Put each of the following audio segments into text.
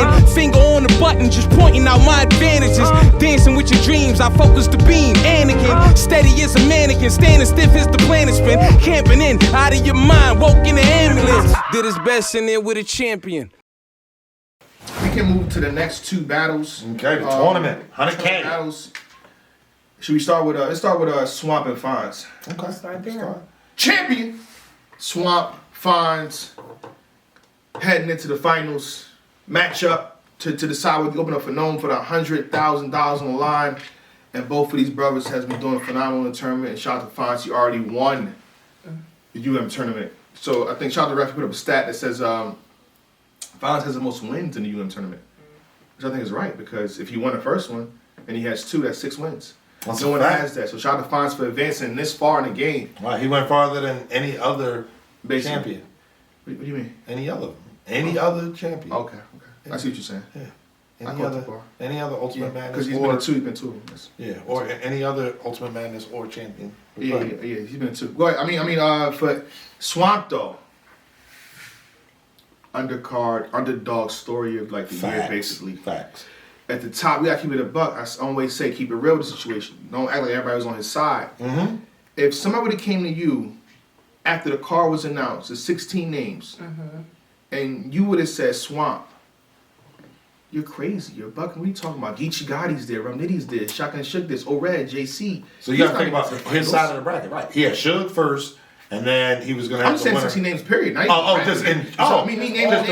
panicking. Finger on the button, just pointing out my advantages. Dancing with your dreams, I focus the beam. Anakin, steady as a mannequin, standing stiff as the planet spin. Camping in, out of your mind, woke in the ambulance. Did his best in there with a champion. We can move to the next two battles. Okay, the tournament, 100K. Battles. Should we start with let's start with Swamp and Fonz. Okay, Start there. Champion Swamp Fonz heading into the finals matchup to decide what to open up for known for the $100,000 on the line. And both of these brothers has been doing phenomenal in the tournament. And shout out to Fonz, he already won the UM tournament. So I think shout out to Ref put up a stat that says Fonz has the most wins in the UM tournament, which I think is right because if he won the first one and he has two, that's 6 wins. No one has that. So shout out to Fonz for advancing this far in the game. Wow, he went farther than any other champion. What do you mean? Any other champion. Okay. I see what you're saying. Yeah. Any other Ultimate Madness. Because he's been two. Yeah, or any other Ultimate Madness or champion. Yeah, he's been two. Go ahead. For Swamp though, underdog story of like the year basically. Facts. At the top, we gotta keep it a buck. I always say keep it real with the situation. Don't act like everybody was on his side. Mm-hmm. If somebody would have came to you after the card was announced, the 16 names, and you would have said Swamp, you're crazy. You're bucking. What are you talking about? Geechee Gotti's there, Rum Nitty's there, Shotgun Shook this, O-Red, JC. So you gotta think about his side of the bracket, right? He had Suge first, and then he was gonna have the winner. I'm saying 16 names, period. Not just the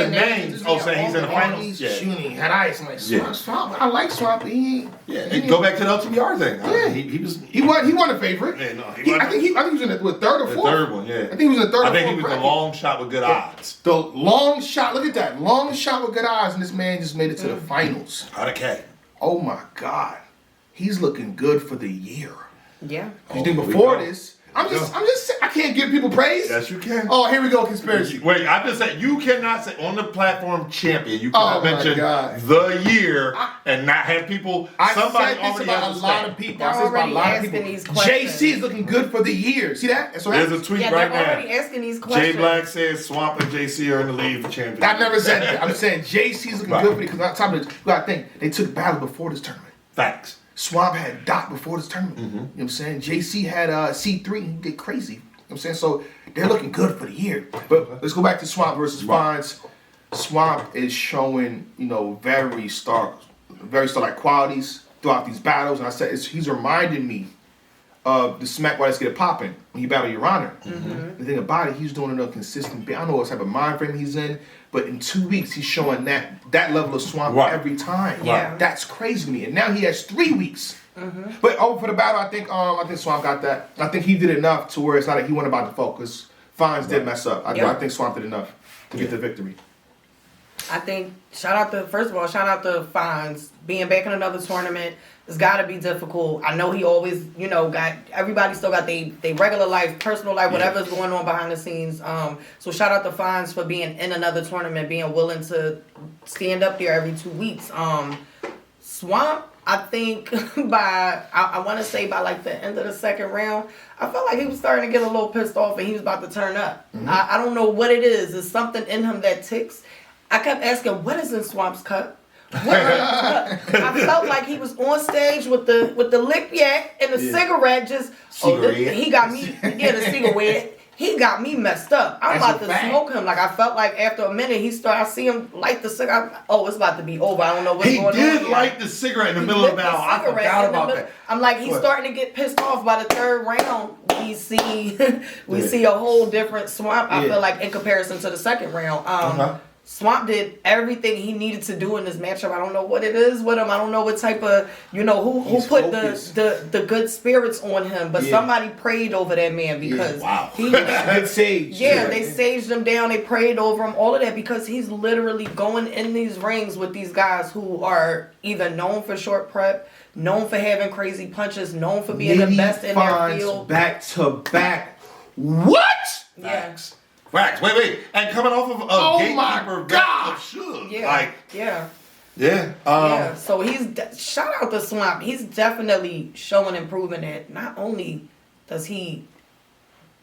names. Oh, saying he's in the finals. Yeah. Shooting, had ice. I'm like, Swamp. I like Swamp. Go back to the LTBR thing. Yeah, he won a favorite. Yeah, no, I think he was in the third or fourth. The third one, yeah. I think he was in the third. I think he was the long shot with good odds. The long shot. Look at that long shot with good odds, and this man just made it to the finals. 100K. Oh my God, he's looking good for the year. Yeah. You think before this? I'm just I can't give people praise. Yes, you can. Oh, here we go, conspiracy. Wait, I just said you cannot say on the platform champion. You cannot mention the year and not have people. Somebody I said this about a lot of people. They're already asking these questions. JC is looking good for the year. See that? There's a tweet right now. They're already asking these questions. Jay Black says Swamp and JC are in the lead for championship. I never said that. I'm saying JC is looking good for it because on top of this, you got to think they took battle before this tournament. Facts. Swamp had Dot before this tournament. You know what I'm saying? JC had C3. He did crazy. You know what I'm saying? So they're looking good for the year. But let's go back to Swamp versus Fonz. Swamp is showing, very star-like qualities throughout these battles. And I said he's reminding me of the Smack Why Let's Get It Poppin' when he battled Your Honor. The thing about it, he's doing it on a consistent I don't know what type of mind frame he's in, but in 2 weeks he's showing that level of Swamp every time. Yeah. That's crazy to me. And now he has 3 weeks. But for the battle, I think Swamp got that. I think he did enough to where it's not like he went about the focus. Fonz did mess up. I think Swamp did enough to get the victory. I think first of all, shout out to Fonz being back in another tournament. It's got to be difficult. I know he always, got everybody still got they regular life, personal life, whatever's going on behind the scenes. So shout out to Fonz for being in another tournament, being willing to stand up there every 2 weeks. Swamp, I think I want to say by like the end of the second round, I felt like he was starting to get a little pissed off and he was about to turn up. I don't know what it is. It's something in him that ticks. I kept asking, what is in Swamp's cup? I felt like he was on stage with the lip yak and the cigarette he got me, the cigarette. He got me messed up. I'm about to smoke him. Like, I felt like after a minute, I see him light the cigarette. Oh, it's about to be over. I don't know what's going on. He did light the cigarette in the middle of the battle. I forgot about that. I'm like, he's starting to get pissed off by the third round. We see a whole different Swamp, I feel like, in comparison to the second round. Swamp did everything he needed to do in this matchup. I don't know what it is with him. I don't know what type of, who put the good spirits on him. But somebody prayed over that man because he sage. They saged him down. They prayed over him. All of that because he's literally going in these rings with these guys who are either known for short prep, known for having crazy punches, known for being the best in their field. Back to back. What? Yes. Facts. Wait. And coming off of a gatekeeper battle of Suge. So shout out to Swamp. He's definitely showing improvement that not only does he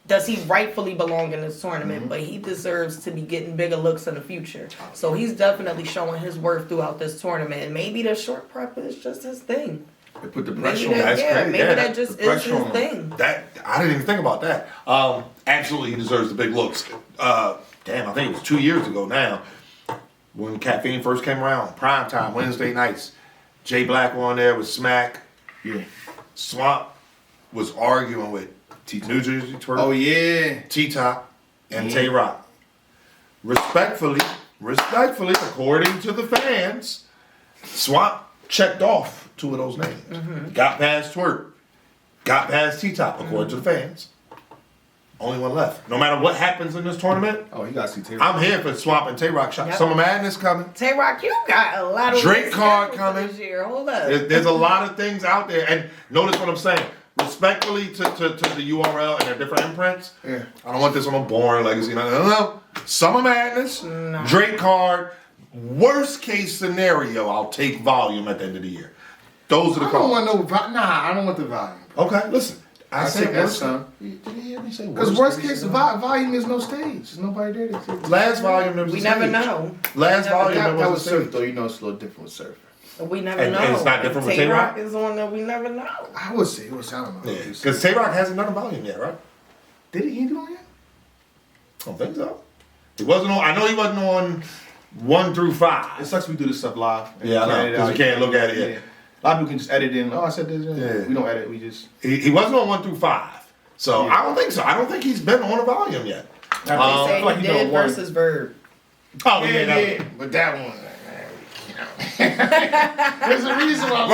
does he rightfully belong in this tournament? But he deserves to be getting bigger looks in the future. So he's definitely showing his worth throughout this tournament. And maybe the short prep is just his thing. They put the pressure Maybe on. that, That's crazy. maybe Yeah, that just is his thing. That I didn't even think about that. Absolutely, he deserves the big looks. Damn, I think it was 2 years ago now when Caffeine first came around. Prime time Wednesday nights. Jay Black on there with Smack. Yeah. Swamp was arguing with New Jersey Twerk. Oh yeah. T-Top and Tay Rock. Respectfully, according to the fans, Swamp checked off 2 of those names. Got past Twerk. Got past T-Top, according to the fans. Only one left. No matter what happens in this tournament, Oh, you gotta see Tay. I'm here for Swamp and Tay Rock shot. Yep. Summer Madness coming. Tay Rock, you got a lot of Drake card schedules coming. this year. Hold up. There's a lot of things out there, and notice what I'm saying. Respectfully to the URL and their different imprints. Yeah. I don't want this on a boring legacy. No. Summer Madness, Drake card. Worst case scenario, I'll take volume at the end of the year. Those are the I don't cards. want no. I don't want the volume. Okay, listen. I I said take that worst. son. Did you hear me say Because worst case, volume is no stage. There's nobody there. Last volume there was We a never stage. know. Last volume there That was was a surf stage. though. You know, it's a little different with surf. We never And- know. and it's not different with Tay-Rock Tay-Rock? is one that we never know. I would say it was. I don't know. Yeah, because Tay Rock hasn't done a volume yet, right? Did he do it yet? I don't think so. He wasn't on. I know he wasn't on 1 through 5. It sucks we do this stuff live. Yeah, I know, edit 'cause out. you can't look at it yet. Yeah. A lot of people can just edit in. Oh, I said this. Yeah. We don't edit. We just. He wasn't on 1 through 5. So Yeah. I don't think so. I don't think he's been on a volume yet. They Um, say like he you know did one. versus Verb. Oh Yeah. But that one. There's a reason why.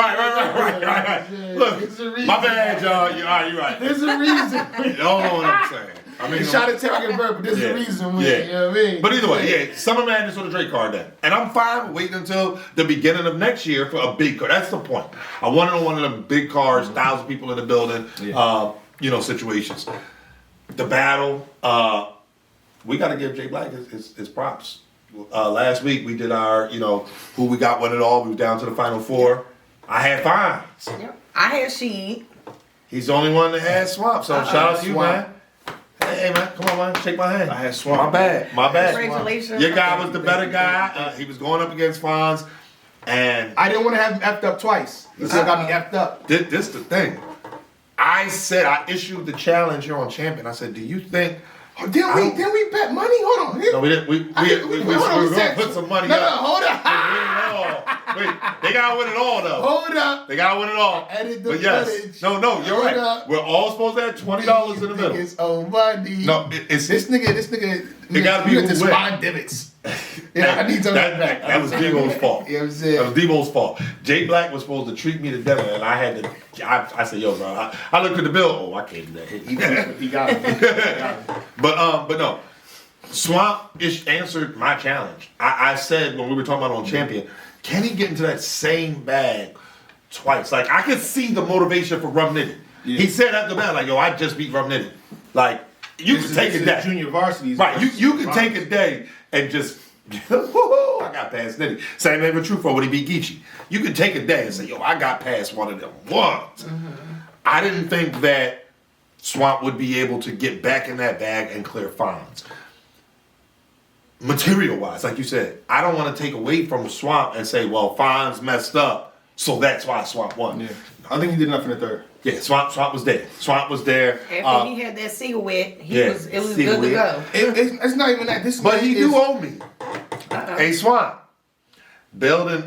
Right. Look, There's a reason. my bad, y'all. You're right. There's a reason. You don't know what I'm saying. I mean, They shot at Terry and Bird, but there's a reason. Yeah. You know what I mean? But either way, yeah, Summer Madness or the Drake card then. And I'm fine with waiting until the beginning of next year for a big card. That's the point. I want it on one of them big cards, 1,000 people in the building, situations. The battle, we got to give Jay Black his props. Last week we did our, who we got won it all. We were down to the final 4. I had Fines. Yep. I had Sheed. He's the only one that had Swamp. So shout out to you, Swamp. man. Hey, man, come on, man, shake my hand. I had Swamp. My bad. Congratulations. Your guy was the better guy. He was going up against Fonz, and I didn't want to have him effed up twice. He still got me effed up. this the thing. I issued the challenge here on Champion. I said, do you think? Didn't we bet money? Hold on. No, we didn't. We were going to put some money No, up. hold on. Wait, they gotta win it all though. Hold up. They gotta win it all. Edit the But yes, footage. no, you're Hold right. up. We're all supposed to have $20 in the middle. Niggas owe money. No, it's This nigga. It gotta be you got who to win. spine divots. Yeah, I need some that back. That was Demo's fault. You know what I'm saying? That was Demo's fault. Jay Black was supposed to treat me to dinner, and I had to. I said, "Yo, bro." I looked at the bill. Oh, I can't do that. He got it. But no. Swamp answered my challenge. I said when we were talking about on Champion, can he get into that same bag twice? Like I could see the motivation for Rum Nitty. Yeah. He said after that, like, "Yo, I just beat Rum Nitty." Like you This could take is a day. Junior varsity. Right, you could take a day and just, I got past Nitty. Same thing with Truffaut when he beat Geechee. You could take a day and say, yo, I got past one of them once. I didn't think that Swamp would be able to get back in that bag and clear fines. Material-wise, like you said, I don't want to take away from Swamp and say, well, fines messed up, so that's why Swamp won. Yeah. I think he did enough in the third. Yeah, Swamp was there. Swamp was there. After he had that cigarette, yeah, it was good to go. It's not even that. This But he is, do owe me. Hey, Swamp, building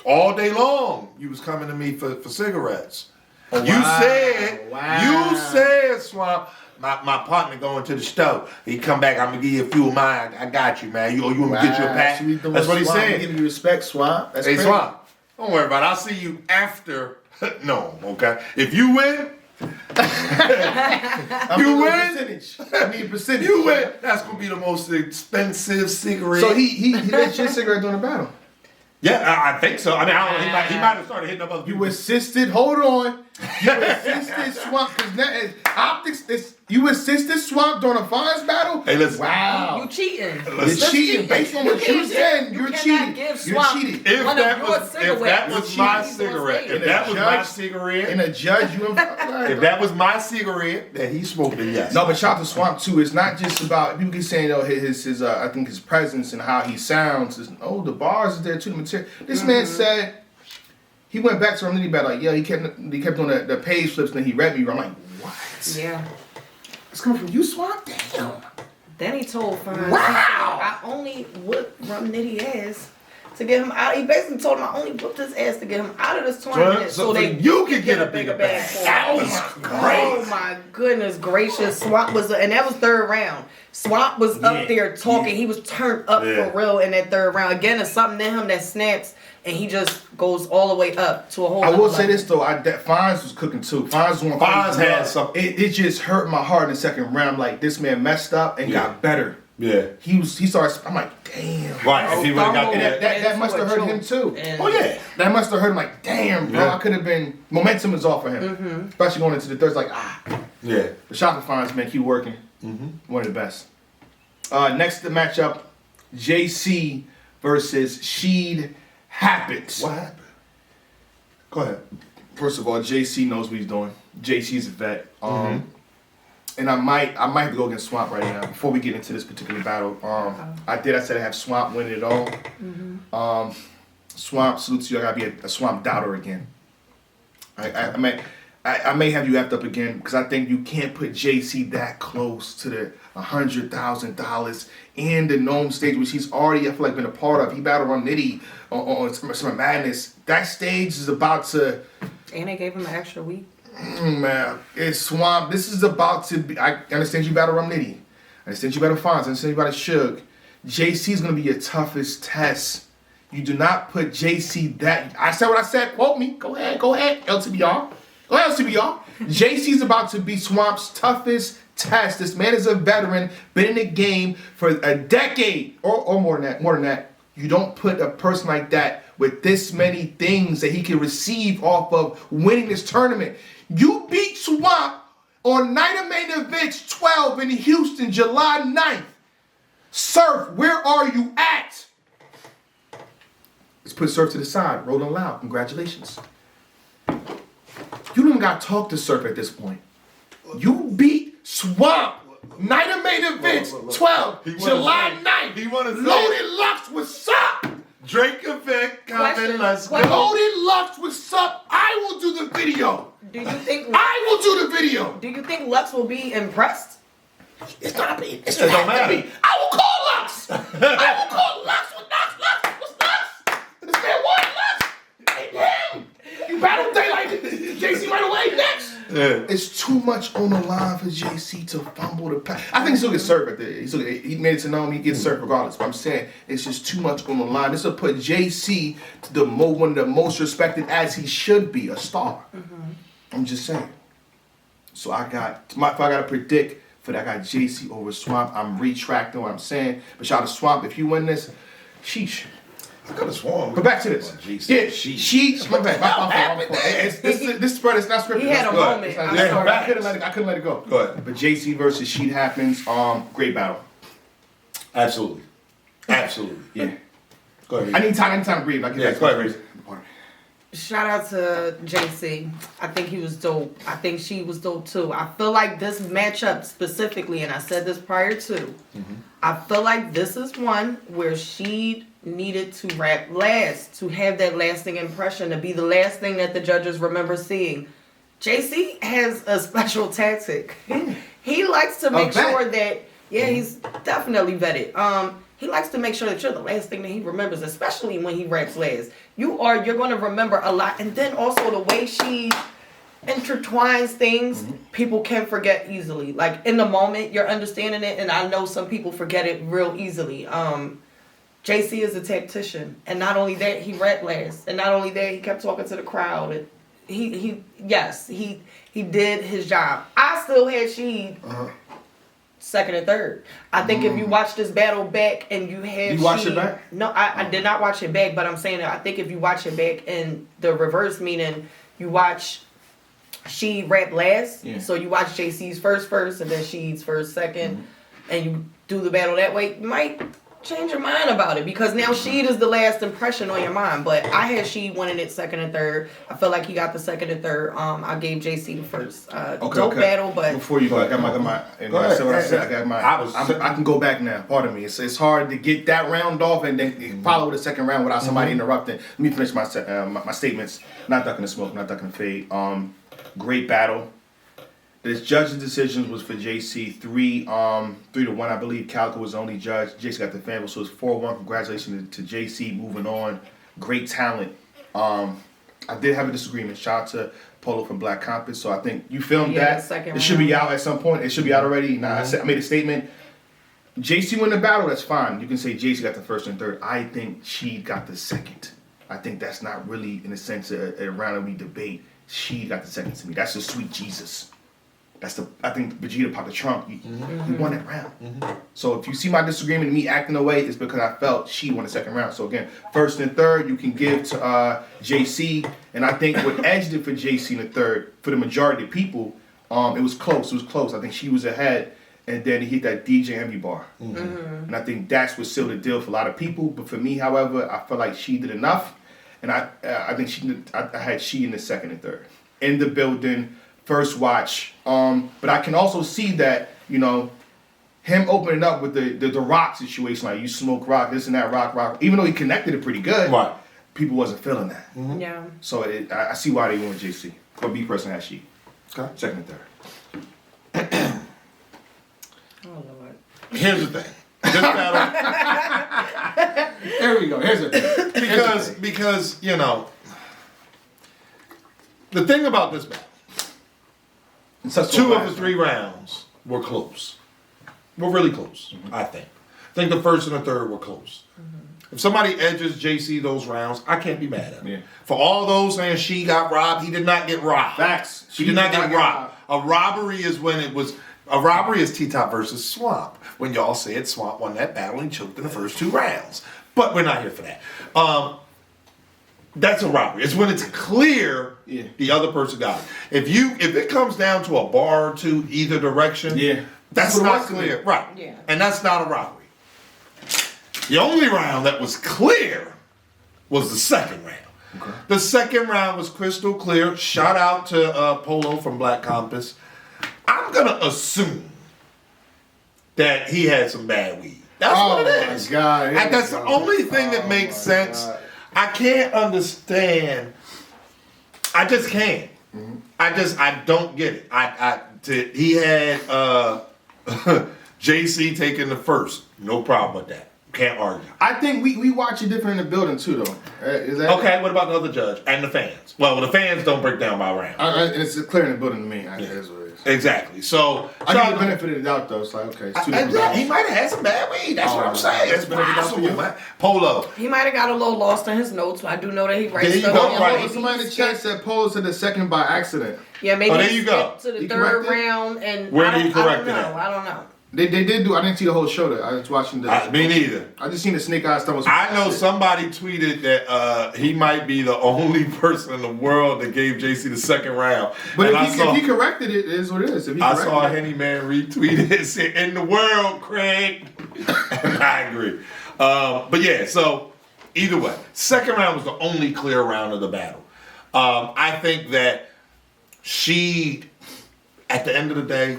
all day long, you was coming to me for cigarettes. Oh, You wow. said, Wow. you said, Swamp, my partner going to the store. He come back, I'm gonna give you a few of mine. I got you, man. You want me to get you a pack? Sweet doing That's what he Swamp. said. Give you respect, Swamp. That's Hey, crazy. Swamp, don't worry about it. I'll see you after. No, okay. If you win, I You need a win? percentage. I need a percentage. you win. That's gonna be the most expensive cigarette. So he let your cigarette during the battle. Yeah, I think so. I mean, I don't know. He might have started hitting up other You people. insisted. Hold on. You assisted Swamp because optics. You assisted Swamp during a Fines battle. Hey, listen. Wow. You cheating. You're cheating. Based on what you said, you're cheating. You're cheating. If One that of was your my cigarettes, cigarette, he's if on that stage. was my cigarette, And a judge, you if that was my cigarette that he smoked, then yes. No, but shout out to Swamp too. It's not just about people keep saying, oh, his I think his presence and how he sounds. Oh, the bars is there too. The material. This man said he went back to Nitty battle. Like, yeah, he kept doing the page flips and then he read me. I'm like, what? Yeah. It's coming from you, Swamp. Damn. Then he told Fines, Wow. I only whipped Rum Nitty ass to get him out. He basically told him I only whipped his ass to get him out of this tournament So that you could get a bigger bag. That was Oh my goodness gracious. Swamp was, and that was third round. Swamp was up there talking. He was turned up for real in that third round. Again, it's something in him that snaps. And he just goes all the way up to a whole. I will say level. this though, that Fines was cooking too. Fines had something. It just hurt my heart in the second round. Like this man messed up and got better. Yeah. He started. I'm like, damn. Right. If he would have got And that. that must have hurt him too. Oh yeah. That must have hurt him. Like, damn, bro. Yeah. I could have been. Momentum is off for him, especially going into the third. It's like, Yeah. The shot to Fines, man, keep working. One of the best. Next the matchup, JC versus Sheed Happens. What happened? Go ahead. First of all, JC knows what he's doing. JC's a vet. And I might have to go against Swamp right now before we get into this particular battle. I said I have Swamp win it all. Swamp, salute to you. I gotta be a Swamp doubter again. I may have you effed up again because I think you can't put JC that close to the $100,000 in the Gnome stage, which he's already, I feel like, been a part of. He battled on Nitty on Summer Madness. That stage is about to. And they gave him an extra week. Man, it's Swamp. This is about to be. I understand you battle Rum Nitty. I understand you battle Fonz. I understand you battle Suge. JC is going to be your toughest test. You do not put JC that. I said what I said. Quote me. Go ahead, LTBR. Go ahead, LTBR. JC's about to be Swamp's toughest test. This man is a veteran, been in the game for a decade or more than that. You don't put a person like that with this many things that he can receive off of winning this tournament. You beat Swamp on Night of Main Events 12 in Houston, July 9th. Surf, where are you at? Let's put Surf to the side. Rolling loud. Congratulations. You don't even got to talk to Surf at this point. You beat Swamp. Night of Main Events 12, July 9th. Loaded Lux, what's up? Drake effect, comment, let's go. Loaded Lux, what's up? I will do the video. Do you think? I will do the video. Do you think Lux will be impressed? It's not me. It don't matter. I will call Lux. I will call Lux. What's Lux? This man won Lux. Hey, damn. You battle daylight. JC right away next. Yeah. It's too much on the line for JC to fumble the pass. I think he still gets served right there. He made it to know he gets served regardless. But I'm saying it's just too much on the line. This will put JC to one of the most respected as he should be, a star. I'm just saying. So if I got to predict for that, I got JC over Swamp. I'm retracting what I'm saying. But shout out to Swamp. If you win this, sheesh. I could have sworn. But back to this. Yeah, sheesh. My bad. My fault. This spread is not scripted. He had a moment. I'm sorry. I couldn't let it go. Go ahead. But JC versus Sheet happens. Great battle. Absolutely. Yeah. Go ahead. I need time to breathe. Go ahead, Reese. Shout out to JC. I think he was dope. I think she was dope too. I feel like this matchup specifically, and I said this prior to, I feel like this is one where she needed to rap last, to have that lasting impression, to be the last thing that the judges remember seeing. JC has a special tactic. He likes to make sure that, he's definitely vetted. He likes to make sure that you're the last thing that he remembers, especially when he raps last. You're going to remember a lot. And then also the way she intertwines things, people can forget easily. Like in the moment, you're understanding it, and I know some people forget it real easily. JC is a tactician, and not only that, he rapped last, and not only that, he kept talking to the crowd. And he did his job. I still had Sheed second and third. I think if you watch this battle back and you have watched it back? No, I did not watch it back, but I'm saying that I think if you watch it back in the reverse, meaning you watch she rap last. Yeah. So you watch JC's first, and then Sheed's first, second, and you do the battle that way. You might change your mind about it because now Sheed is the last impression on your mind. But I had Sheed winning it second and third. I feel like he got the second and third. I gave JC the first. Dope battle, but before you go, I got my and Go I said what I ahead. said. I got my. I can go back now. Pardon me. It's hard to get that round off and then follow the second round without somebody interrupting. Let me finish my statements. Not ducking the smoke. Not ducking the fade. Great battle. The judge's decisions was for JC 3-1. I believe Calico was the only judge. JC got the fan, so it's 4-1. Congratulations to JC moving on. Great talent. I did have a disagreement. Shout out to Polo from Black Compass. So I think you filmed that. Second It should be round. out at some point. It should be out already. Nah, I made a statement. JC won the battle. That's fine. You can say JC got the first and third. I think she got the second. I think that's not really, in a sense, a round that we debate. She got the second to me. That's the sweet Jesus. I think Vegeta popped the trunk. He won that round. So if you see my disagreement, me acting away, it's because I felt she won the second round. So again, first and third, you can give to JC. And I think what edged it for JC in the third, for the majority of people, it was close. It was close. I think she was ahead. And then he hit that DJ Envy bar. And I think that's what sealed the deal for a lot of people. But for me, however, I felt like she did enough. And I think I had she in the second and third. In the building. First watch, but I can also see that, him opening up with the rock situation, like you smoke rock, this and that, rock, even though he connected it pretty good, Right. people wasn't feeling that. yeah. So I see why they went with JC. But B person has she. Okay. Second and third. Oh Lord. Here's the thing. This battle, There we go. Here's the thing. because the thing about this battle, two of the 3 rounds were close. Were really close, I think. I think the first and the third were close. If somebody edges JC those rounds, I can't be mad at him. Yeah. For all those saying she got robbed, he did not get robbed. Facts. She did not get robbed. A robbery is when it was. A robbery is T-Top versus Swamp. When y'all said Swamp won that battle and choked in the first 2 rounds. But we're not here for that. That's a robbery. It's when it's clear the other person got it. If it comes down to a bar or 2 either direction, that's not clear. Right. Yeah. And that's not a robbery. The only round that was clear was the second round. Okay. The second round was crystal clear. Shout out to Polo from Black Compass. I'm going to assume that he had some bad weed. That's what it is. Oh, my God. And that's the only thing that makes sense. God. I can't understand. I just can't. I don't get it. He had JC taking the first. No problem with that. Can't argue. I think we watch it different in the building too, though. Is that Okay, what about the other judge and the fans? Well, the fans don't break down by round. It's clear in the building to me. It is what it is. Exactly. So I give the benefit of the doubt, though. It's like, okay, it's 2 different he battles. might have had some bad weed. That's what I'm saying. That's It's benefit of the doubt for you. possible, man. Polo. He might have got a little lost in his notes. I do know that he writes There you stuff go, down. right. Maybe Somebody in the he chat skipped- said Polo to the second by accident. Yeah, maybe Oh, there he you go. skipped to the He third corrected? round, and Where I did he don't correct it know. at? I don't know. They did do. I didn't see the whole show. I was watching the. Me neither. I just seen the snake eye stuff. I know somebody tweeted that he might be the only person in the world that gave JC the second round. But And if he corrected it, it is what it is. If he I corrected saw it. Henny Man retweet it and said, "In the world, Craig." And I agree. But yeah, so either way, second round was the only clear round of the battle. I think that she, at the end of the day,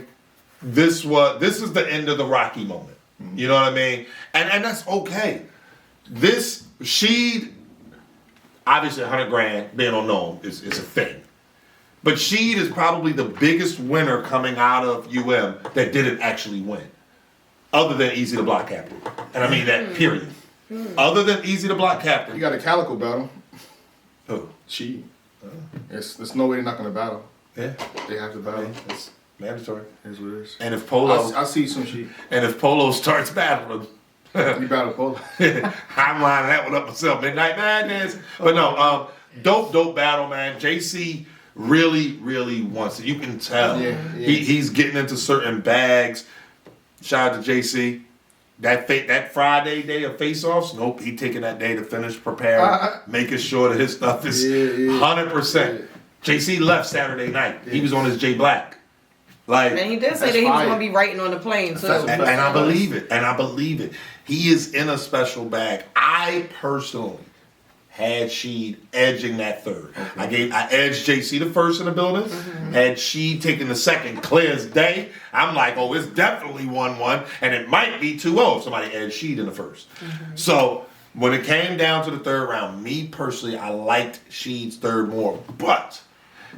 this is the end of the Rocky moment. You know what I mean? And that's okay. She obviously $100,000 being unknown is a thing. But Sheed is probably the biggest winner coming out of UM that didn't actually win. Other than Easy to Block Captain. And I mean that, period. Other than Easy to Block You Captain. got a Calico battle. Who? She. There's no way they're not gonna battle. Yeah. They have to battle. It's mandatory. Is what it is. And if Polo I see some she. and if Polo starts battling, You battle Polo. I'm lining that one up myself. Midnight Madness. But no, dope battle, man. JC really wants it. You can tell. Yeah. He's getting into certain bags. Shout out to JC. That Friday day of face-offs, nope, he taking that day to finish preparing, making sure that his stuff is 100%. JC left Saturday night. He was on his J Black. Like, And he did say That's that he was fire. going to be writing on the plane too. and I believe it. And I believe it. He is in a special bag. I personally had Sheed edging that third. I edged JC the first in the building. Had Sheed taking the second clear as day. I'm like, oh, it's definitely 1-1, and it might be 2-0 if somebody edged Sheed in the first. So when it came down to the third round, me personally, I liked Sheed's third more, but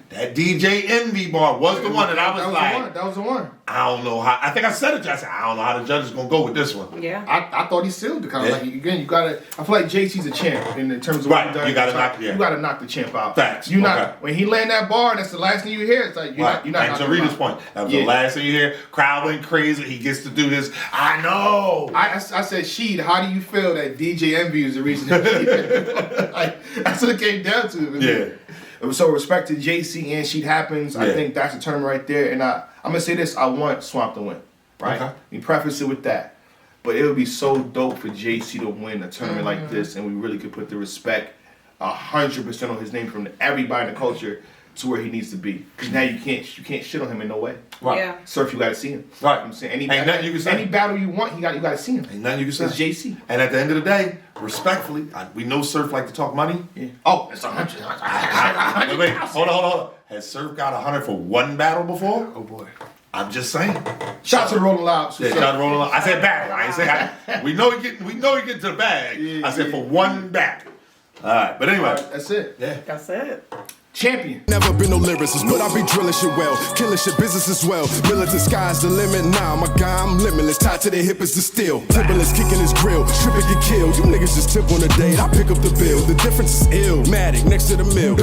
that DJ Envy bar was the one that I was like, that was the one. I don't know how. I think I said it. I said I don't know how the judge is gonna go with this one. Yeah. I thought he sealed the kind of Yeah. like again. You gotta. I feel like JC's a champ in terms of Right, what he does. you gotta So knock- yeah. You gotta knock the champ out. Facts, You not okay. when he land that bar and that's the last thing you hear. It's like you're Right. not. And to knocking him Rita's out. point, that was Yeah. the last thing you hear. Crowd went crazy. He gets to do this. I know. I said, Sheed, how do you feel that DJ Envy is the reason that like, that's what it came down to. Yeah. So respect to JC and Sheed happens. I Yeah. think that's the tournament right there. And I'm gonna say this: I want Swamp to win. Right? Okay. We preface it with that. But it would be so dope for JC to win a tournament like this, and we really could put the respect 100% on his name from everybody in the culture to where he needs to be. Because now you can't shit on him in no way. Right. Yeah. Surf, you gotta see him. Right. You know what I'm saying Ain't nothing you can say. any battle you want, you gotta see him. Ain't nothing you can say. It's JC. And at the end of the day, respectfully, we know Surf like to talk money. Yeah. Oh, it's 100. Wait, hold on. Has Surf got 100 for one battle before? Oh boy. I'm just saying. Shout to the Rolling Loud. Yeah, shout out to Rolling. I said battle. I ain't say we know he get to the bag. Yeah, I said yeah. for one battle. All right, but anyway. That's it. Yeah. That's it. Champion. Never been no lyricist, but I be drilling shit well. Killing shit business as well. Militant sky's the limit now. My guy, I'm limitless. Tied to the hip is the steel. Timberless kicking his grill. Tripping get killed. You niggas just tip on the date. I pick up the bill. The difference is ill. Matic next to the mill.